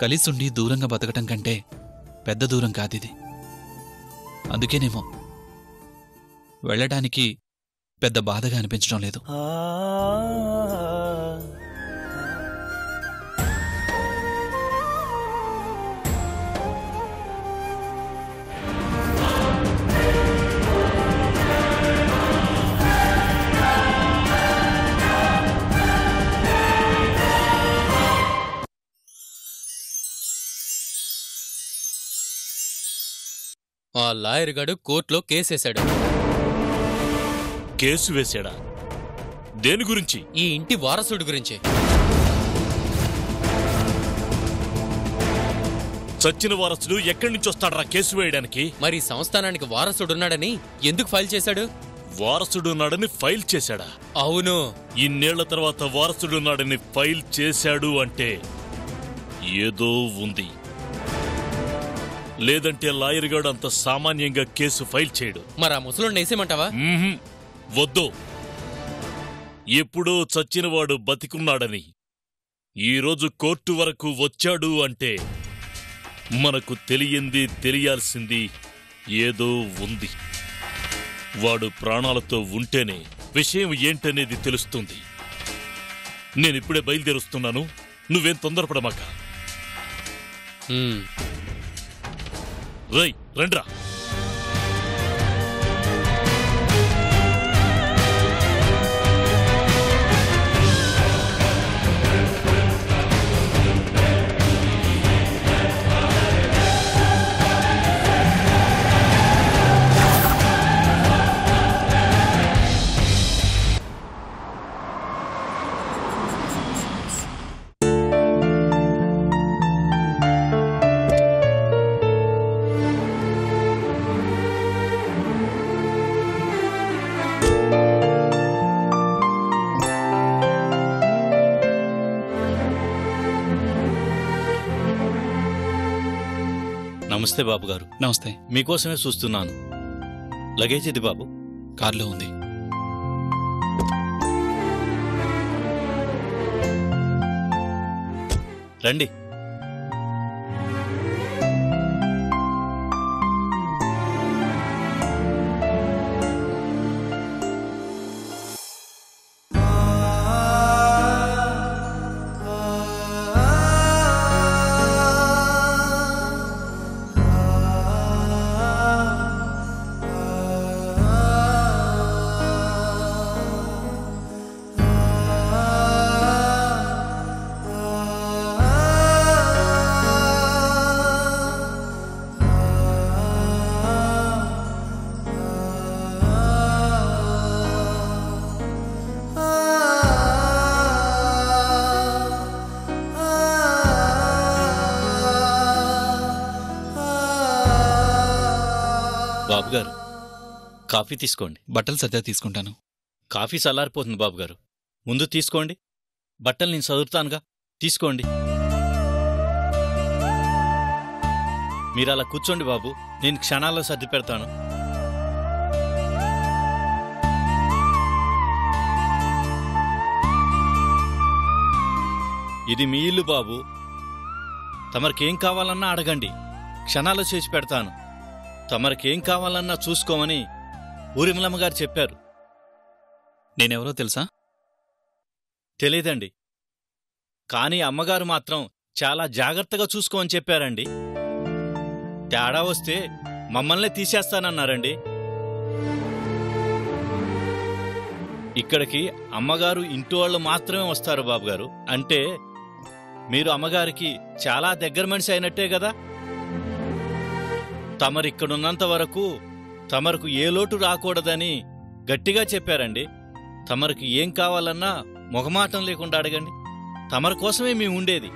కలిసుండి దూరంగా బతకటం కంటే పెద్ద దూరం కాదిది. అందుకేనేమో వెళ్ళడానికి పెద్ద బాధగా అనిపించడం లేదు. ఆ లాయర్ గాడు కోర్టులో కేసేశాడు. కేసు వేశాడా? దేని గురించి? ఈ ఇంటి వారసుడి గురించి. చచ్చిన వారసుడు ఎక్కడి నుంచి వస్తాడరా కేసు వేయడానికి? మరి సంస్థానానికి వారసుడున్నాడని ఎందుకు ఫైల్ చేశాడు? వారసుడున్నాడని ఫైల్ చేశాడా? అవును. ఇన్నేళ్ల తర్వాత వారసుడున్నాడని ఫైల్ చేశాడు అంటే ఏదో ఉంది. లేదంటే లాయర్ గాడు అంత సామాన్యంగా కేసు ఫైల్ చేయడు. మరి ఆ ముసలుడిని వేసేమంటావా? వద్దు. ఎప్పుడో చచ్చినవాడు బతికున్నాడని ఈరోజు కోర్టు వరకు వచ్చాడు అంటే మనకు తెలియంది తెలియాల్సింది ఏదో ఉంది. వాడు ప్రాణాలతో ఉంటేనే విషయం ఏంటనేది తెలుస్తుంది. నేనిప్పుడే బయలుదేరుస్తున్నాను, నువ్వేం తొందరపడమాక. రై రండ్రా. నమస్తే బాబు గారు. నమస్తే. మీకోసమే చూస్తున్నాను. లగేజ్ ఇది బాబు. కార్లో ఉంది. రండి. బాబుగారు, కాఫీ తీసుకోండి. బట్టలు సర్దా తీసుకుంటాను. కాఫీ చల్లారిపోతుంది బాబుగారు. ముందు తీసుకోండి. బట్టలు నేను చదువుతానుగా, తీసుకోండి. మీరలా కూర్చోండి బాబు, నేను క్షణాల్లో సర్ది పెడతాను. ఇది మీ ఇల్లు బాబు. తమరికేం కావాలన్నా అడగండి, క్షణాల్లో చేసి పెడతాను. తమరికేం కావాలన్నా చూసుకోమని ఊరిమలమ్మ గారు చెప్పారు. నేనెవరో తెలుసా? తెలీదండి, కానీ అమ్మగారు మాత్రం చాలా జాగ్రత్తగా చూసుకోమని చెప్పారండి. తేడా వస్తే మమ్మల్నే తీసేస్తానన్నారండి. ఇక్కడికి అమ్మగారు ఇంటి వాళ్ళు మాత్రమే వస్తారు బాబుగారు. అంటే మీరు అమ్మగారికి చాలా దగ్గర మనిషి అయినట్టే కదా. తమరిక్కడున్నంత వరకు తమరకు ఏ లోటు రాకూడదని గట్టిగా చెప్పారండి. తమరికి ఏం కావాలన్నా మొగమాటం లేకుండా అడగండి. తమరి కోసమే మేము ఉండేది.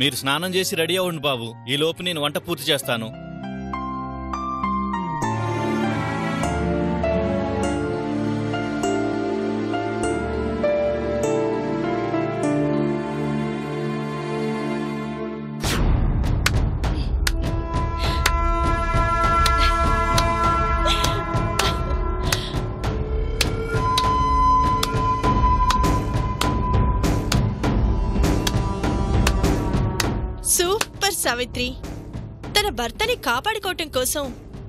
మీరు స్నానం చేసి రెడీ అవ్వండి బాబు, ఈలోపు నేను వంట పూర్తి చేస్తాను. సావిత్రి. తన భర్తని కాపాడుకోవటం కోసం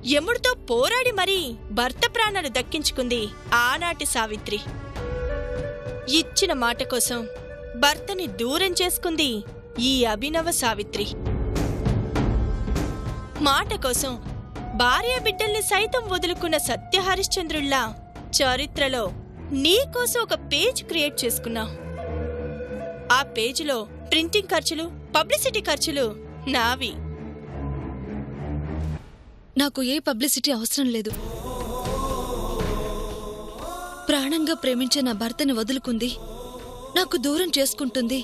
యముడితో పోరాడి మరీ భర్త ప్రాణాలు దక్కించుకుంది ఆనాటి సావిత్రి. ఇచ్చిన మాట కోసం భర్తని దూరం చేసుకుంది ఈ అభినవ సావిత్రి. మాట కోసం భార్య బిడ్డల్ని సైతం వదులుకున్న సత్యహరిశ్చంద్రుల్లా చరిత్రలో నీకోసం ఒక పేజ్ క్రియేట్ చేసుకున్నావు. ఆ పేజీలో ప్రింటింగ్ ఖర్చులు, పబ్లిసిటీ ఖర్చులు నావి. నాకు ఏ పబ్లిసిటీ అవసరం లేదు. ప్రాణంగా ప్రేమించే నా భర్తని వదులుకుంది, నాకు దూరం చేసుకుంటుంది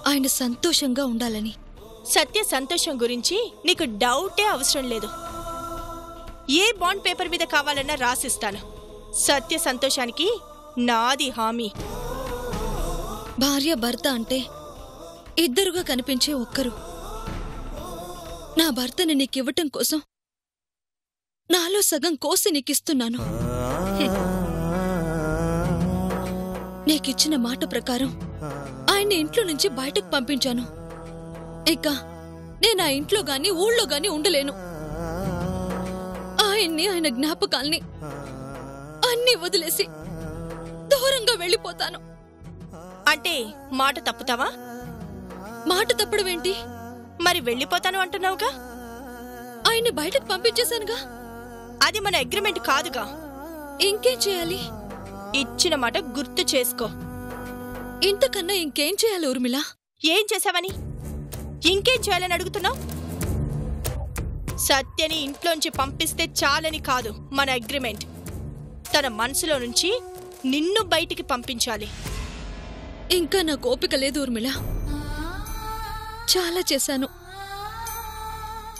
ఆయన సంతోషంగా ఉండాలని. సత్య సంతోషం గురించి నీకు డౌటే అవసరం లేదు. ఏ బాండ్ పేపర్ మీద కావాలన్నా రాసిస్తాను. సత్య సంతోషానికి నాది హామీ. భార్య భర్త అంటే ఇద్దరుగా కనిపించే ఒక్కరు. నా భర్తని నీకివ్వటం కోసం నాలో సగం కోసి నీకిస్తున్నాను. నీకిచ్చిన మాట ప్రకారం ఆయన్ని ఇంట్లో నుంచి బయటకు పంపించాను. ఇక నేను ఆ ఇంట్లో గాని ఊళ్ళో గాని ఉండలేను. ఆయన్ని, ఆయన జ్ఞాపకాల్ని అన్నీ వదిలేసి దూరంగా వెళ్ళిపోతాను. అంటే మాట తప్పుతావా? మాట తప్పడమేంటి? మరి వెళ్ళిపోతాను అంటున్నావుగా. ఆయన్ని బయటకు పంపించేశానుగా. అది మన అగ్రిమెంట్ కాదుగా. ఇంకేం చేయాలి? ఇచ్చిన మాట గుర్తు చేసుకో. ఇంతకన్నా ఇంకేం చేయాలి ఊర్మిళ? ఏం చేసావని, ఇంకేం చేయాలని అడుగుతున్నావు? సత్యని ఇంట్లోంచి పంపిస్తే చాలని కాదు మన అగ్రిమెంట్. తన మనసులో నుంచి నిన్ను బయటికి పంపించాలి. ఇంకా నాకు ఓపిక లేదు ఊర్మిళ. చాలా చేశాను.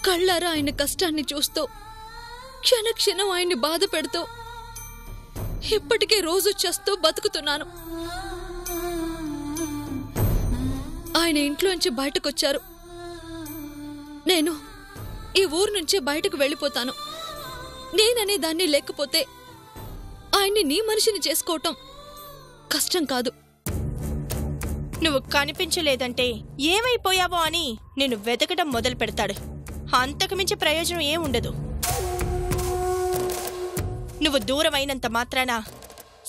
కళ్ళారా ఆయన కష్టాన్ని చూస్తూ, క్షణక్షణం ఆయన్ని బాధ పెడుతూ, ఇప్పటికే రోజు చేస్తూ బతుకుతున్నాను. ఆయన ఇంట్లోంచి బయటకొచ్చారు. నేను ఈ ఊరు నుంచి బయటకు వెళ్ళిపోతాను. నేననే దాన్ని లేకపోతే ఆయన్ని నీ మనిషిని చేసుకోవటం కష్టం కాదు. నువ్వు కనిపించలేదంటే ఏమైపోయావో అని నేను వెతకడం మొదలు పెడతాడు. అంతకుమించి ప్రయోజనం ఏముండదు. నువ్వు దూరమైనంత మాత్రాన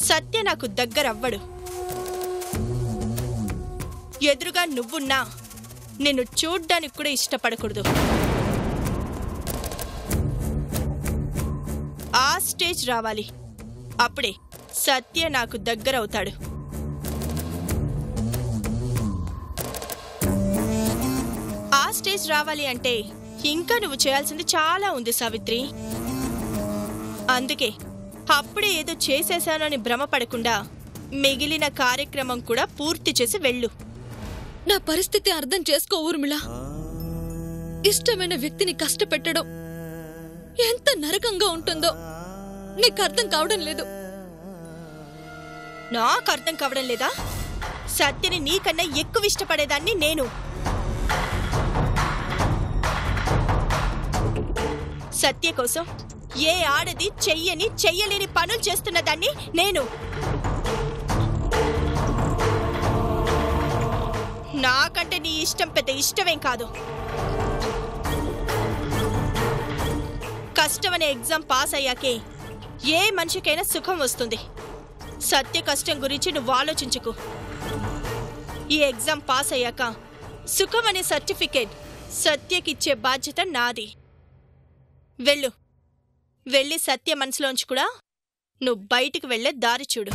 సత్య నాకు దగ్గరవ్వడు. ఎదురుగా నువ్వున్నా నిన్ను చూడ్డానికి కూడా ఇష్టపడకూడదు. ఆ స్టేజ్ రావాలి. అప్పుడే సత్య నాకు దగ్గరవుతాడు. ఆ స్టేజ్ రావాలి అంటే ఇంకా నువ్వు చేయాల్సింది చాలా ఉంది సావిత్రి. అందుకే అప్పుడే ఏదో చేసేశాను అని భ్రమపడకుండా మిగిలిన కార్యక్రమం కూడా పూర్తి చేసి వెళ్ళు. నా పరిస్థితి అర్థం చేసుకో ఊర్మిళ. ఇష్టమైన వ్యక్తిని కష్టపెట్టడం ఎంత నరకంగా ఉంటుందో నీకు అర్థం కావడం లేదు. నాకు అర్థం కావడం లేదా? సత్యని నీకన్నా ఎక్కువ ఇష్టపడేదాన్ని నేను. సత్య కోసం ఏ ఆడది చెయ్యలేని పనులు చేస్తున్న దాన్ని నేను. నాకంటే నీ ఇష్టం పెద్ద ఇష్టమేం కాదు. కష్టమనే ఎగ్జామ్ పాస్ అయ్యాకే ఏ మనిషికైనా సుఖం వస్తుంది. సత్య కష్టం గురించి నువ్వు ఆలోచించుకు. ఈ ఎగ్జామ్ పాస్ అయ్యాక సుఖం అనే సర్టిఫికేట్ సత్యకిచ్చే బాధ్యత నాది. వెళ్ళు. వెళ్ళి సత్య మనసులోంచి కూడా నువ్వు బయటికి వెళ్లే దారి చూడు.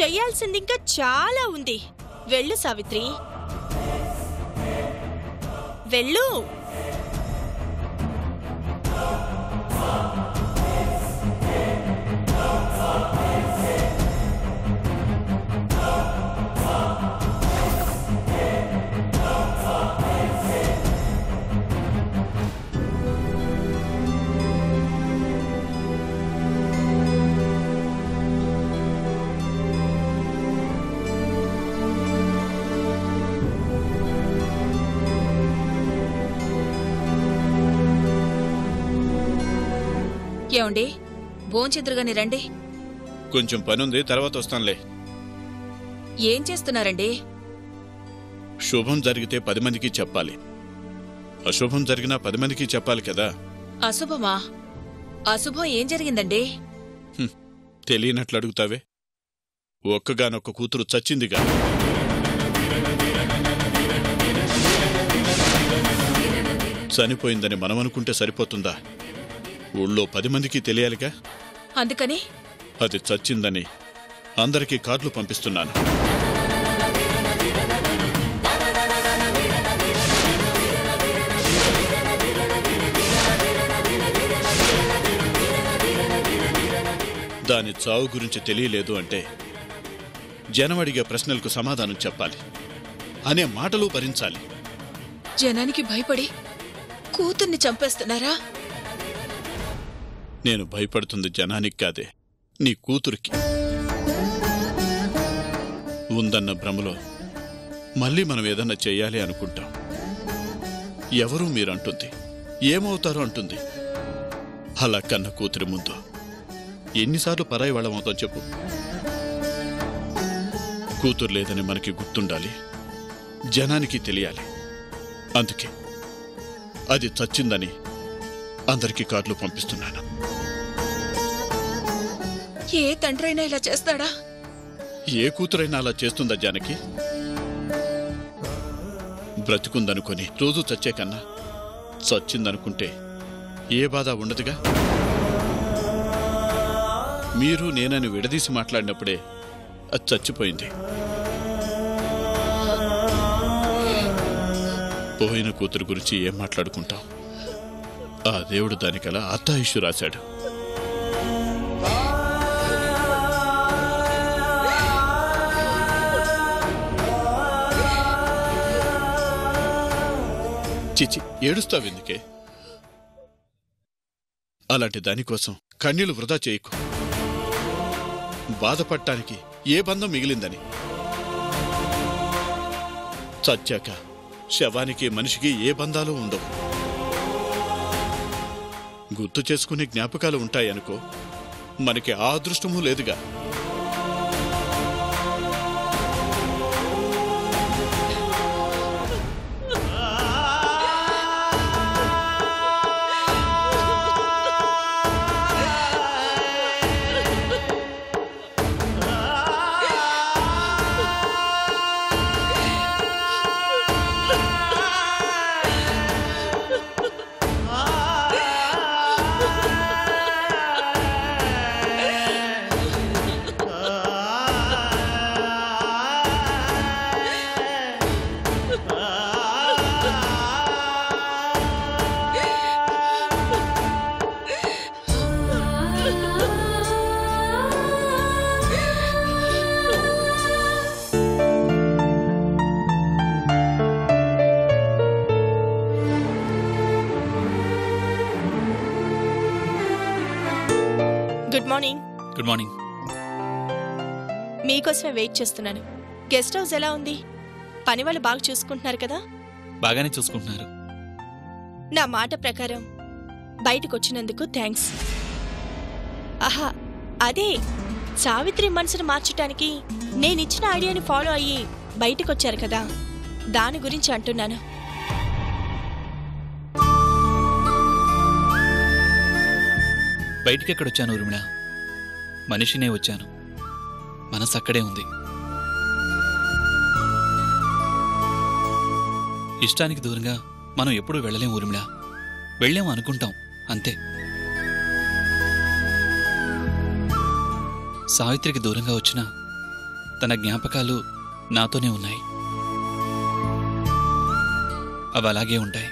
చెయ్యాల్సింది ఇంకా చాలా ఉంది. వెళ్ళు సావిత్రి, వెళ్ళు. ఏమండి, భోంచెదురుగాని రండి. కొంచెం పనుంది, తర్వాత వస్తానులే. ఏం చేస్తున్నారండి? శుభం జరిగితే 10 మందికి చెప్పాలి, అశుభం జరిగినా 10 మందికి చెప్పాలి కదా. అశుభమా? అశుభం ఏం జరిగిందండి? తెలియనట్లు అడుగుతావే. ఒక్కగానొక్క కూతురు చచ్చిందిగా. చనిపోయిందని మనమనుకుంటే సరిపోతుందా? ఊళ్ళో 10 మందికి తెలియాలిగా. అందుకని అది చచ్చిందని అందరికీ కార్డులు పంపిస్తున్నాను. దాని చావు గురించి తెలియలేదు అంటే జనం అడిగే ప్రశ్నలకు సమాధానం చెప్పాలి అనే మాటలు భరించాలి. జనానికి భయపడి కూతుర్ని చంపేస్తున్నారా? నేను భయపడుతుంది జనానికి కాదే, నీ కూతురికి. ఉందన్న భ్రమలో మళ్ళీ మనం ఏదన్నా చెయ్యాలి అనుకుంటాం. ఎవరూ మీరంటుంది, ఏమవుతారో అంటుంది. అలా కన్న కూతురి ముందు ఎన్నిసార్లు పరాయి వాళ్ళమవుతాం చెప్పు. కూతురు లేదని మనకి గుర్తుండాలి, జనానికి తెలియాలి. అందుకే అది చచ్చిందని అందరికీ కార్డులు పంపిస్తున్నాను. ఏ తండ్రైనా ఇలా చేస్తాడా? ఏ కూతురైనా అలా చేస్తుందా జానకి? బ్రతికుందనుకొని రోజు చచ్చే కన్నా చచ్చిందనుకుంటే ఏ బాధ ఉండదుగా. మీరు నేనని విడదీసి మాట్లాడినప్పుడే అది చచ్చిపోయింది. పోయిన కూతురు గురించి ఏం మాట్లాడుకుంటాం? ఆ దేవుడు దానికలా అత్తాయుషు రాశాడు. చిచి, ఏడుస్తావెందుకే? అలాంటి దానికోసం కన్నీళ్లు వృధా చేయకు. బాధపడటానికి ఏ బంధం మిగిలిందని. చచ్చాక శవానికి మనిషికి ఏ బంధాలు ఉండవు. గుర్తు చేసుకునే జ్ఞాపకాలు ఉంటాయనుకో, మనకి ఆ అదృష్టమూ లేదుగా. Good morning. Good morning. మీకోసమే వెయిట్ చేస్తున్నాను. గెస్ట్ హౌస్ ఎలా ఉంది? పని వాళ్ళు బాగా చూసుకుంటున్నారు కదా? బాగానే చూసుకుంటున్నారు. నా మాట ప్రకారం బయటకొచ్చినందుకు థ్యాంక్స్. ఆహా, అదే సావిత్రి మనసును మార్చటానికి నేనిచ్చిన ఐడియాని ఫాలో అయ్యి బయటకొచ్చారు కదా, దాని గురించి అంటున్నాను. బయటికెక్కడొచ్చాను ఊర్మిళ? మనిషినే వచ్చాను. మనసు అక్కడే ఉంది. ఇష్టానికి దూరంగా మనం ఎప్పుడూ వెళ్ళలేం ఊర్మిళ. వెళ్ళాము అనుకుంటాం అంతే. సావిత్రికి దూరంగా వచ్చినా తన జ్ఞాపకాలు నాతోనే ఉన్నాయి. అవి అలాగే ఉంటాయి.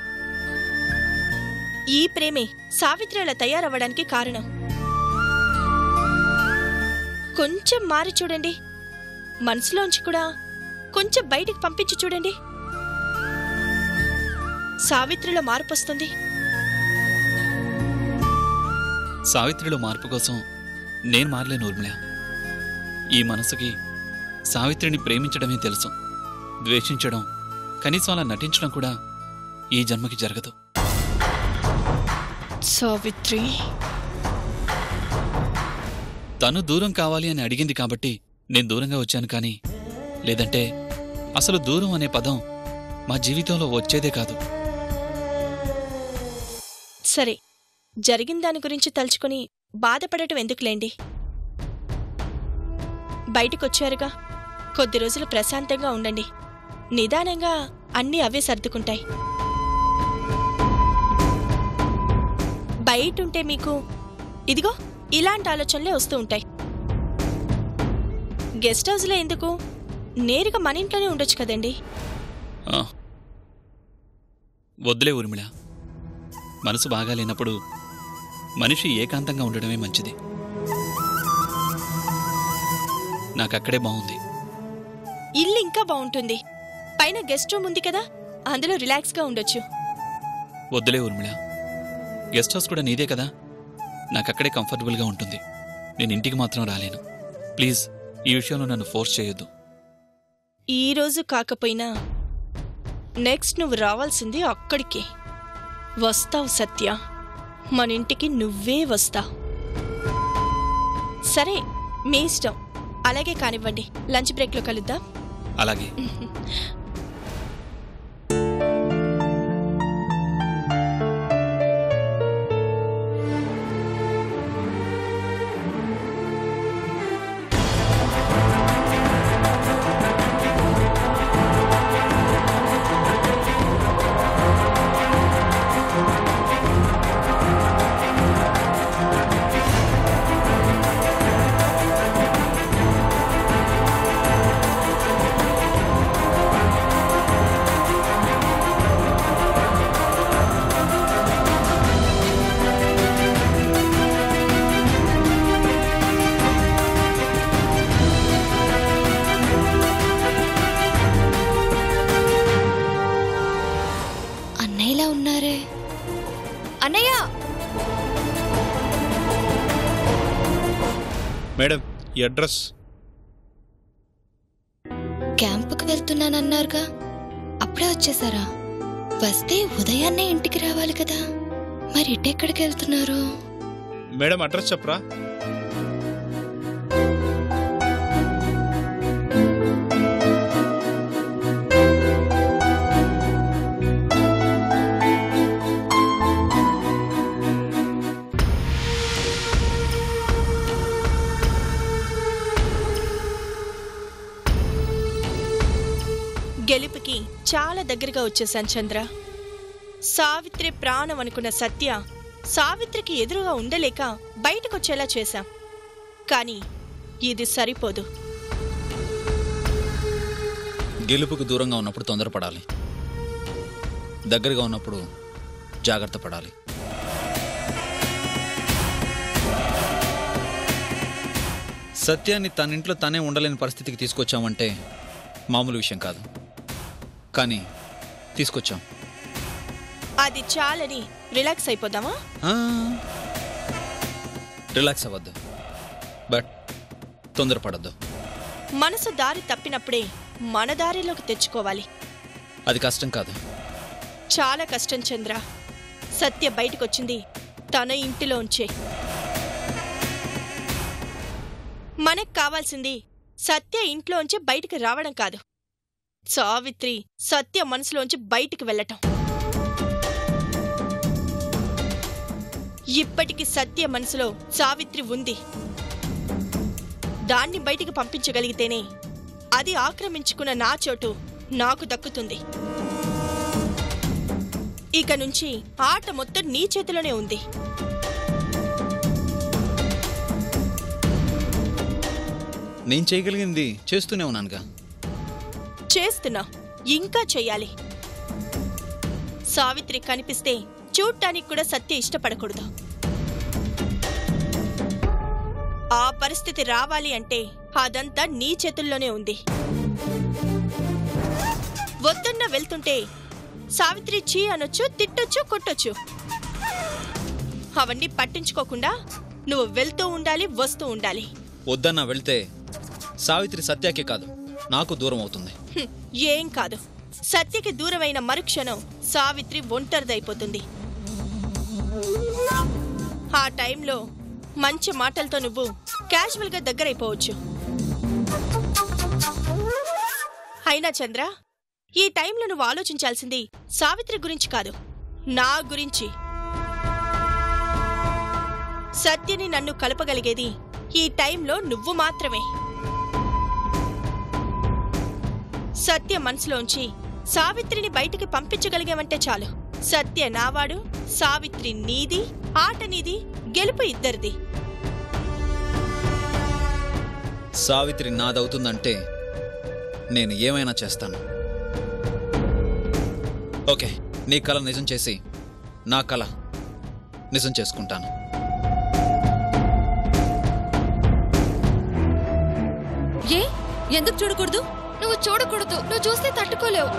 ఈ ప్రేమే సావిత్రి అలా తయారవ్వడానికి కారణం. కొంచెం మారి చూడండి, మనసులోంచి కూడా కొంచెం బయటికి పంపించి చూడండి. సావిత్రిలో మార్పు వస్తుంది. సావిత్రిలో మార్పు కోసం నేను మారలేను ఊర్మిళ. ఈ మనసుకి సావిత్రిని ప్రేమించడమే తెలుసు. ద్వేషించడం, కనీసం అలా నటించడం కూడా ఈ జన్మకి జరగదు. సావిత్రి తను దూరం కావాలి అని అడిగింది కాబట్టి నేను దూరంగా వచ్చాను. కానీ లేదంటే అసలు దూరం అనే పదం మా జీవితంలో వచ్చేదే కాదు. సరే, జరిగిన దాని గురించి తలుచుకుని బాధపడటం ఎందుకులేండి. బయటికొచ్చారుగా, కొద్ది రోజులు ప్రశాంతంగా ఉండండి. నిదానంగా అన్నీ అవే సర్దుకుంటాయి. బయటుంటే మీకు ఇదిగో ఇలాంటి ఆలోచనలే వస్తూ ఉంటాయి. గెస్ట్ హౌస్లో ఎందుకు, నేరుగా మన ఇంట్లోనే ఉండొచ్చు కదండి. వద్దులే ఊర్మిళ, మనసు బాగాలేనప్పుడు మనిషి ఏకాంతంగా ఉండడమే మంచిది. నాకక్కడే బాగుంది. ఇల్లు ఇంకా బాగుంటుంది. పైన గెస్ట్ రూమ్ ఉంది కదా, అందులో రిలాక్స్గా ఉండొచ్చు. వద్దులే ఊర్మిళ, గెస్ట్ హౌస్ కూడా నీదే కదా, నాకక్కడే కంఫర్టబుల్గా ఉంటుంది. నేను ఇంటికి మాత్రం రాలేను. ప్లీజ్, ఈ విషయంలో నన్ను ఫోర్స్ చేయొద్దు. ఈరోజు కాకపోయినా నెక్స్ట్ నువ్వు రావాల్సింది అక్కడికి. వస్తావు సత్య, మన ఇంటికి నువ్వే వస్తావు. సరే, మీ ఇష్టం. అలాగే కానివ్వండి. లంచ్ బ్రేక్లో కలుద్దాం. అలాగే. మేడం, ఈ అడ్రస్. క్యాంపుకు వెళ్తున్నానన్నారుగా, అప్పుడే వచ్చేసారా? వస్తే ఉదయాన్నే ఇంటికి రావాలి కదా, మరి ఇటెక్కడికి వెళ్తున్నారు? మేడం, అడ్రస్ చెప్పరా? గెలుపుకి చాలా దగ్గరగా వచ్చేశాను చంద్ర. సావిత్రి ప్రాణం అనుకున్న సత్య సావిత్రికి ఎదురుగా ఉండలేక బయటకొచ్చేలా చేశాం. కానీ ఇది సరిపోదు. గెలుపుకు దూరంగా ఉన్నప్పుడు తొందరపడాలి, దగ్గరగా ఉన్నప్పుడు జాగ్రత్త పడాలి. సత్యాన్ని తన ఇంట్లో తనే ఉండలేని పరిస్థితికి తీసుకొచ్చామంటే మామూలు విషయం కాదు, కానీ తీసుకొచ్చాం. అది చాలని రిలాక్స్ అయిపోదామా? రిలాక్స్ అవ్వద్దు, బట్ తొందరపడద్దు. మనసు దారి తప్పినప్పుడే మన దారిలోకి తెచ్చుకోవాలి. అది కష్టం కాదు, చాలా కష్టం చంద్ర. సత్య బయటకొచ్చింది తన ఇంటిలోంచే. మనకు కావాల్సింది సత్య ఇంట్లోంచి బయటికి రావడం కాదు, సావిత్రి సత్య మనసులోంచి బయటికి వెళ్ళటం. ఇప్పటికి సత్య మనసులో సావిత్రి ఉంది. దాన్ని బయటికి పంపించగలిగితేనే అది ఆక్రమించుకున్న నా చోటు నాకు దక్కుతుంది. ఇక నుంచి ఆట మొత్తం నీ చేతిలోనే ఉంది. నేను చేయగలిగింది చేస్తూనే ఉన్నానుగా. చేస్తున్నా, ఇంకా చెయ్యాలి. సావిత్రి కనిపిస్తే చూడ్డానికి కూడా సత్య ఇష్టపడకూడదు. ఆ పరిస్థితి రావాలి అంటే అదంతా నీ చేతుల్లోనే ఉంది. వద్దన్న వెళ్తుంటే సావిత్రి చీ అనొచ్చు, తిట్టొచ్చు, కొట్టొచ్చు. అవన్నీ పట్టించుకోకుండా నువ్వు వెళ్తూ ఉండాలి, వస్తూ ఉండాలి. వద్దన్నా వెళ్తే సావిత్రి సత్యాకే కాదు, నాకు దూరం అవుతుంది. ఏం కాదు, సత్యకి దూరమైన మరుక్షణం సావిత్రి ఒంటరిదైపోతుంది. ఆ టైంలో మంచి మాటలతో నువ్వు క్యాజువల్గా దగ్గరైపోవచ్చు. అయినా చంద్ర, ఈ టైంలో నువ్వు ఆలోచించాల్సింది సావిత్రి గురించి కాదు, నా గురించి. సత్యని నన్ను కలపగలిగేది ఈ టైంలో నువ్వు మాత్రమే. సత్య మనసులోంచి సావిత్రిని బయటికి పంపించగలిగామంటే చాలు. సత్య నావాడు, సావిత్రి నీది, ఆట నీది, గెలుపు ఇద్దరిది. సావిత్రి నాదవుతుందంటే నేను ఏమైనా చేస్తాను. ఓకే, నీ కళ నిజం చేసి నా కళ నిజం చేసుకుంటాను. ఎందుకు చూడకూడదు? నువ్వు చూడకూడదు, నువ్వు చూస్తే తట్టుకోలేవు.